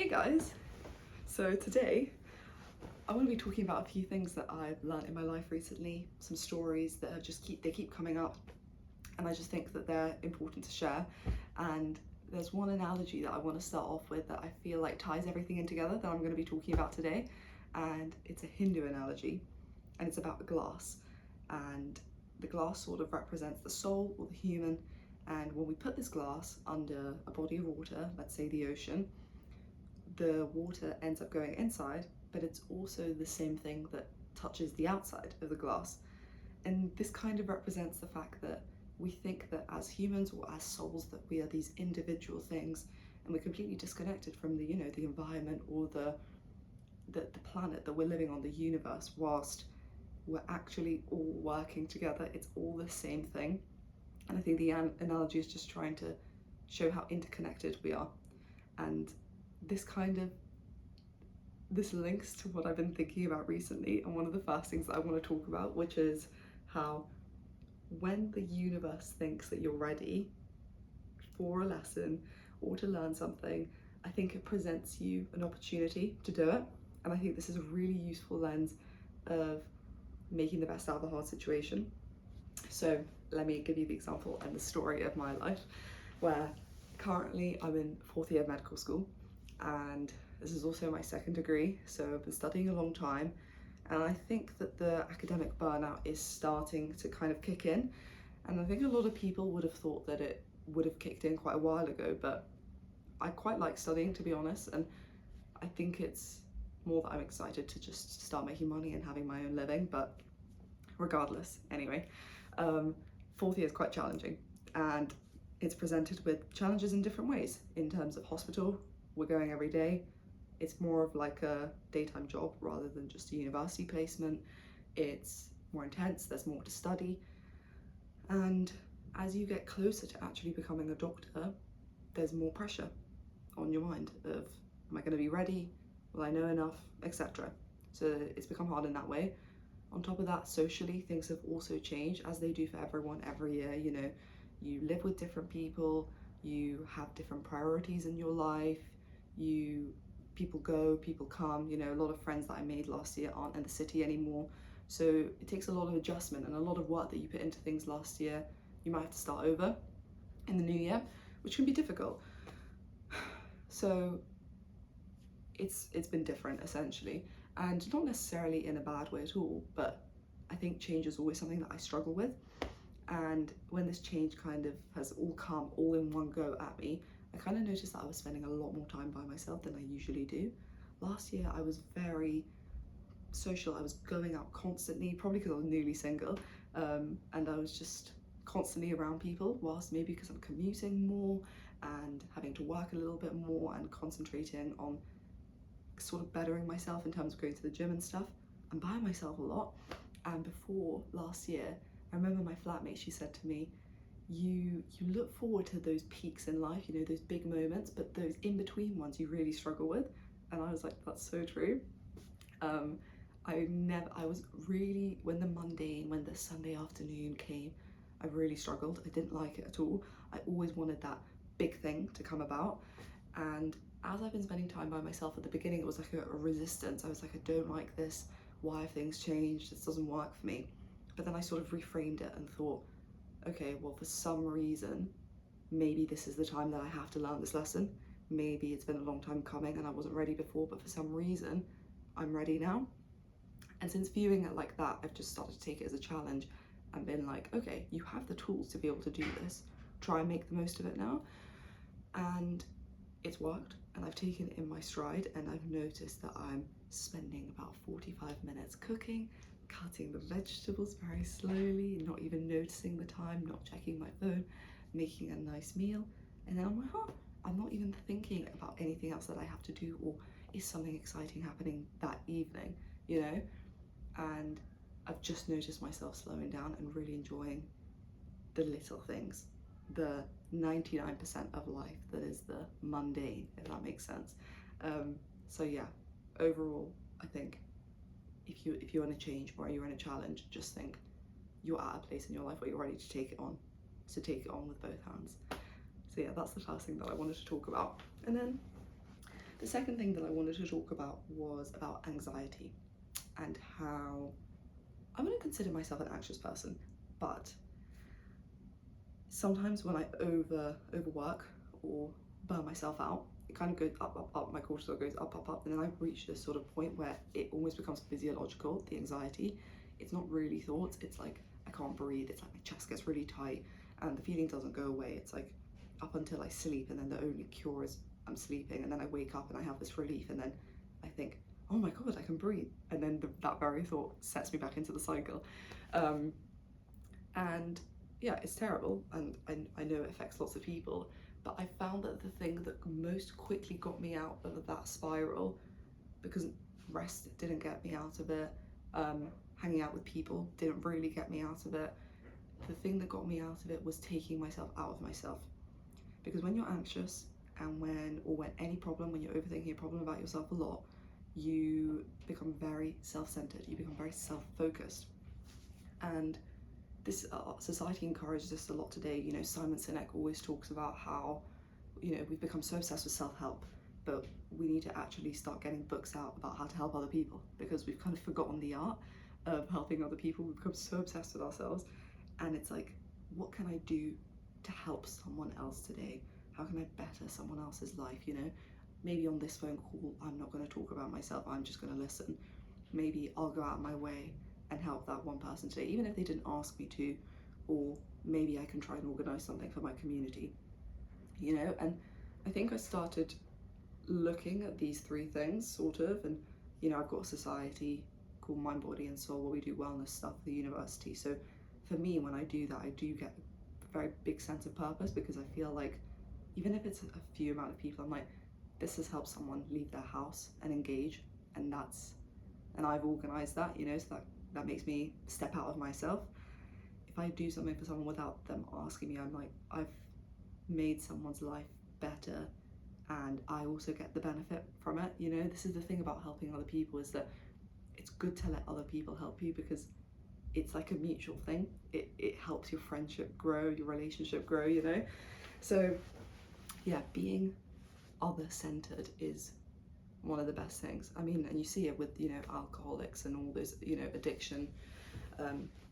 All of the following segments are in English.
Hey guys! So today I want to be talking about a few things that I've learned in my life recently, some stories that keep coming up, and I just think that they're important to share. And there's one analogy that I want to start off with that I feel like ties everything in together that I'm going to be talking about today, and it's a Hindu analogy, and it's about glass. And the glass sort of represents the soul or the human, and when we put this glass under a body of water, let's say the ocean, the water ends up going inside, but it's also the same thing that touches the outside of the glass. And this kind of represents the fact that we think that as humans or as souls that we are these individual things, and we're completely disconnected from the the environment or the planet that we're living on, the universe, whilst we're actually all working together. It's all the same thing. And I think the analogy is just trying to show how interconnected we are. And this links to what I've been thinking about recently, and one of the first things that I want to talk about, which is how when the universe thinks that you're ready for a lesson or to learn something, I think it presents you an opportunity to do it. And I think this is a really useful lens of making the best out of a hard situation. So let me give you the example and the story of my life, where currently I'm in fourth year of medical school, and this is also my second degree, so I've been studying a long time, and I think that the academic burnout is starting to kind of kick in, and I think a lot of people would have thought that it would have kicked in quite a while ago, but I quite like studying, to be honest, and I think it's more that I'm excited to just start making money and having my own living. But regardless, anyway, fourth year is quite challenging, and it's presented with challenges in different ways. In terms of hospital, we're going every day. It's more of like a daytime job rather than just a university placement. It's more intense, there's more to study. And as you get closer to actually becoming a doctor, there's more pressure on your mind of, am I going to be ready? Will I know enough? Etc. So it's become hard in that way. On top of that, socially, things have also changed, as they do for everyone every year. You live with different people, you have different priorities in your life, people go, people come. A lot of friends that I made last year aren't in the city anymore. So it takes a lot of adjustment, and a lot of work that you put into things last year, you might have to start over in the new year, which can be difficult. So it's been different, essentially, and not necessarily in a bad way at all, but I think change is always something that I struggle with. And when this change kind of has all come all in one go at me, I kind of noticed that I was spending a lot more time by myself than I usually do. Last year I was very social, I was going out constantly, probably because I was newly single, and I was just constantly around people, whilst maybe because I'm commuting more and having to work a little bit more and concentrating on sort of bettering myself in terms of going to the gym and stuff, I'm by myself a lot. And before last year, I remember my flatmate, she said to me, you look forward to those peaks in life, those big moments, but those in-between ones you really struggle with. And I was like, that's so true. I was really, when the Sunday afternoon came, I really struggled. I didn't like it at all. I always wanted that big thing to come about. And as I've been spending time by myself, at the beginning it was like a resistance. I was like, I don't like this. Why have things changed? This doesn't work for me. But then I sort of reframed it and thought, okay, well, for some reason, maybe this is the time that I have to learn this lesson. Maybe it's been a long time coming and I wasn't ready before, but for some reason, I'm ready now. And since viewing it like that, I've just started to take it as a challenge and been like, okay, you have the tools to be able to do this. Try and make the most of it now. And it's worked, and I've taken it in my stride, and I've noticed that I'm spending about 45 minutes cooking, cutting the vegetables very slowly, not even noticing the time, not checking my phone, making a nice meal. And then I'm like, I'm not even thinking about anything else that I have to do, or is something exciting happening that evening, And I've just noticed myself slowing down and really enjoying the little things, the 99% of life that is the mundane, if that makes sense. So yeah, overall, I think if you're in a change or you're in a challenge, just think you're at a place in your life where you're ready to take it on. So take it on with both hands. So yeah, that's the first thing that I wanted to talk about. And then The second thing that I wanted to talk about was about anxiety and how I wouldn't consider myself an anxious person, but sometimes when I overwork or burn myself out, it kind of goes up, up, up, my cortisol goes up, up, up, and then I reach this sort of point where it almost becomes physiological, the anxiety. It's not really thoughts, it's like I can't breathe, it's like my chest gets really tight and the feeling doesn't go away. It's like up until I sleep, and then the only cure is I'm sleeping, and then I wake up and I have this relief, and then I think, oh my god, I can breathe, and then that very thought sets me back into the cycle. And yeah, it's terrible, and I know it affects lots of people, but I found that the thing that most quickly got me out of that spiral, because rest didn't get me out of it, hanging out with people didn't really get me out of it, the thing that got me out of it was taking myself out of myself. Because when you're anxious, and when any problem, when you're overthinking a problem about yourself a lot, you become very self-centered, you become very self-focused. And this society encourages this a lot today. You know, Simon Sinek always talks about how, you know, we've become so obsessed with self-help, but we need to actually start getting books out about how to help other people, because we've kind of forgotten the art of helping other people. We've become so obsessed with ourselves, and it's like, what can I do to help someone else today? How can I better someone else's life? You know, maybe on this phone call, I'm not going to talk about myself, I'm just going to listen. Maybe I'll go out of my way and help that one person today, even if they didn't ask me to, or maybe I can try and organise something for my community, you know. And I think I started looking at these three things, sort of, and, you know, I've got a society called Mind, Body and Soul where we do wellness stuff at the university. So for me, when I do that, I do get a very big sense of purpose, because I feel like even if it's a few amount of people, I'm like, this has helped someone leave their house and engage, and I've organised that, you know, so that makes me step out of myself. If I do something for someone without them asking me, I'm like, I've made someone's life better, and I also get the benefit from it. You know, this is the thing about helping other people, is that it's good to let other people help you, because it's like a mutual thing. It helps your friendship grow, your relationship grow, you know. So yeah, being other-centered is one of the best things. I mean, and you see it with, you know, alcoholics and all those, you know, addiction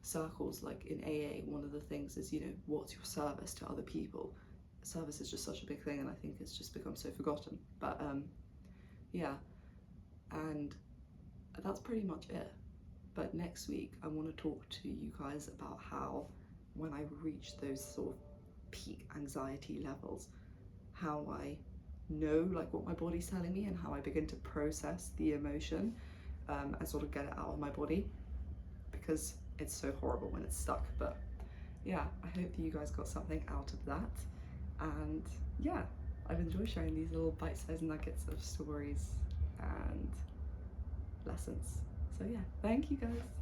circles. Like in AA, one of the things is, you know, what's your service to other people? Service is just such a big thing, and I think it's just become so forgotten. But yeah, and that's pretty much it. But next week I want to talk to you guys about how, when I reach those sort of peak anxiety levels, how I know like what my body's telling me, and how I begin to process the emotion and sort of get it out of my body, because it's so horrible when it's stuck. But yeah, I hope that you guys got something out of that, and yeah, I've enjoyed sharing these little bite-sized nuggets of stories and lessons. So yeah, thank you guys.